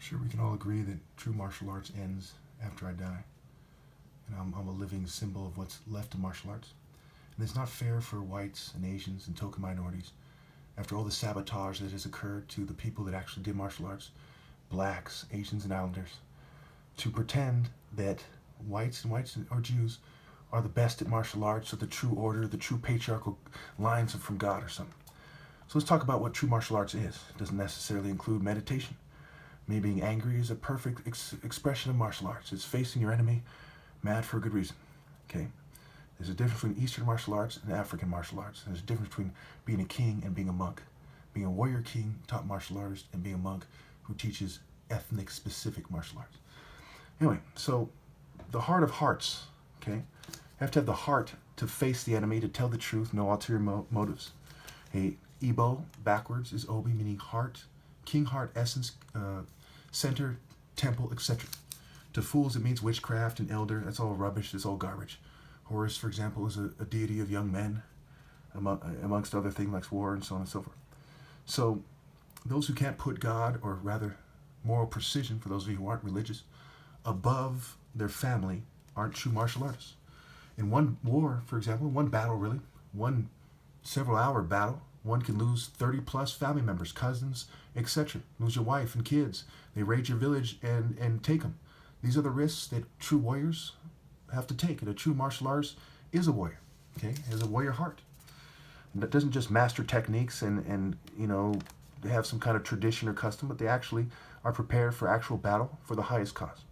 sure we can all agree that true martial arts ends after I die. And I'm a living symbol of what's left of martial arts. And it's not fair for whites and Asians and token minorities, after all the sabotage that has occurred to the people that actually did martial arts, blacks, Asians, and Islanders, to pretend that whites or Jews are the best at martial arts, or the true order, the true patriarchal lines are from God or something. So let's talk about what true martial arts is. It doesn't necessarily include meditation. Me being angry is a perfect expression of martial arts. It's facing your enemy mad for a good reason. Okay? There's a difference between Eastern martial arts and African martial arts. There's a difference between being a king and being a monk. Being a warrior king, top martial artist, and being a monk who teaches ethnic specific martial arts. Anyway, so the heart of hearts, okay? You have to have the heart to face the enemy, to tell the truth, no ulterior motives. Ibo, backwards, is Obi, meaning heart, king heart, essence, center, temple, etc. To fools, it means witchcraft and elder. That's all rubbish. It's all garbage. Horus, for example, is a deity of young men, amongst other things like war and so on and so forth. So those who can't put God, or rather moral precision, for those of you who aren't religious, above their family aren't true martial artists. In one war, for example, one battle really, one several-hour battle, one can lose 30 plus family members, cousins, etc. Lose your wife and kids. They raid your village and take them. These are the risks that true warriors have to take. And a true martial artist is a warrior, okay? Has a warrior heart. And that doesn't just master techniques and they have some kind of tradition or custom, but they actually are prepared for actual battle for the highest cause.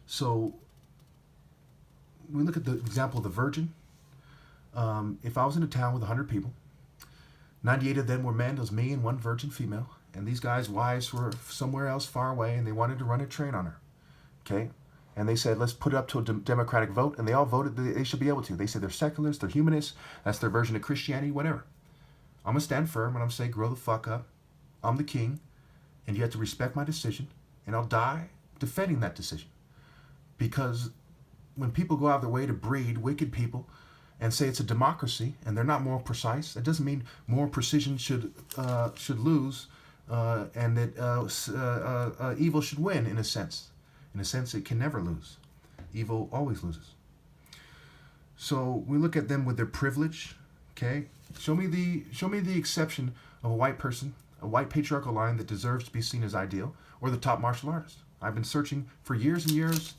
So we look at the example of the Virgin. If I was in a town with 100 people, 98 of them were men, it was me and one virgin female, and these guys' wives were somewhere else far away, and they wanted to run a train on her, okay? And they said, let's put it up to a democratic vote, and they all voted that they should be able to. They said they're secularists, they're humanists, that's their version of Christianity, whatever. I'm going to stand firm, and I'm going to say, grow the fuck up. I'm the king, and you have to respect my decision, and I'll die defending that decision. Because when people go out of their way to breed wicked people and say it's a democracy and they're not more precise, that doesn't mean more precision should lose and that evil should win, in a sense. In a sense, it can never lose. Evil always loses. So we look at them with their privilege, okay? Show me the exception of a white person, a white patriarchal line that deserves to be seen as ideal, or the top martial artist. I've been searching for years and years.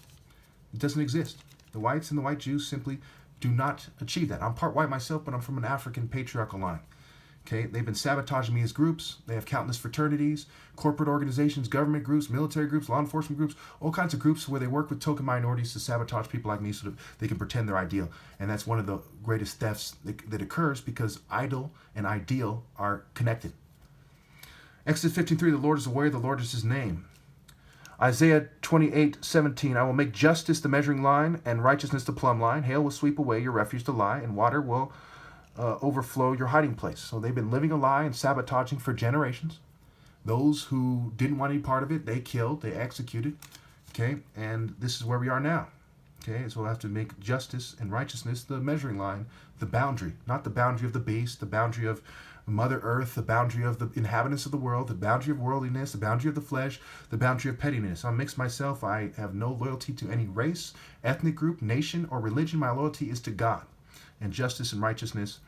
It doesn't exist. The whites and the white Jews simply do not achieve that. I'm part white myself, but I'm from an African patriarchal line. Okay, they've been sabotaging me as groups. They have countless fraternities, corporate organizations, government groups, military groups, law enforcement groups, all kinds of groups where they work with token minorities to sabotage people like me so that they can pretend they're ideal. And that's one of the greatest thefts that occurs, because idol and ideal are connected. Exodus 15:3, the Lord is a warrior, the Lord is his name. Isaiah 28:17, I will make justice the measuring line and righteousness the plumb line. Hail will sweep away your refuge to lie, and water will overflow your hiding place. So they've been living a lie and sabotaging for generations. Those who didn't want any part of it, they killed, they executed. Okay, and this is where we are now. Okay, so we'll have to make justice and righteousness the measuring line, the boundary, not the boundary of the beast, the boundary of Mother Earth, the boundary of the inhabitants of the world, the boundary of worldliness, the boundary of the flesh, the boundary of pettiness. I'm mixed myself. I have no loyalty to any race, ethnic group, nation, or religion. My loyalty is to God and justice and righteousness,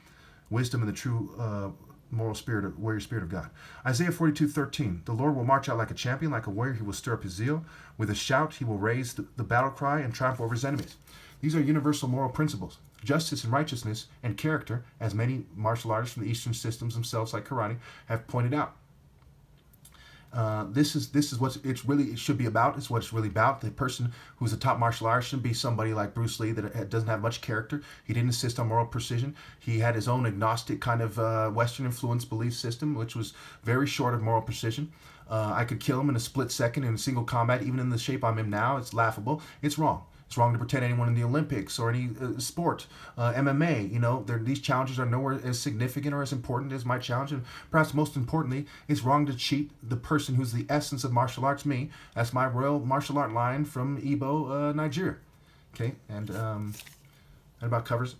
wisdom and the true moral spirit, warrior spirit of God. Isaiah 42:13, the Lord will march out like a champion, like a warrior. He will stir up his zeal. With a shout, he will raise the battle cry and triumph over his enemies. These are universal moral principles. Justice and righteousness and character, as many martial artists from the Eastern systems themselves, like karate, have pointed out. This is what it should be about. It's what it's really about. The person who's a top martial artist shouldn't be somebody like Bruce Lee that doesn't have much character. He didn't insist on moral precision. He had his own agnostic kind of Western influence belief system, which was very short of moral precision. I could kill him in a split second in a single combat, even in the shape I'm in now. It's laughable. It's wrong. It's wrong to pretend anyone in the Olympics or any sport, MMA, these challenges are nowhere as significant or as important as my challenge. And perhaps most importantly, it's wrong to cheat the person who's the essence of martial arts, me. That's my royal martial art line from Ibo, Nigeria. Okay, and that about covers it.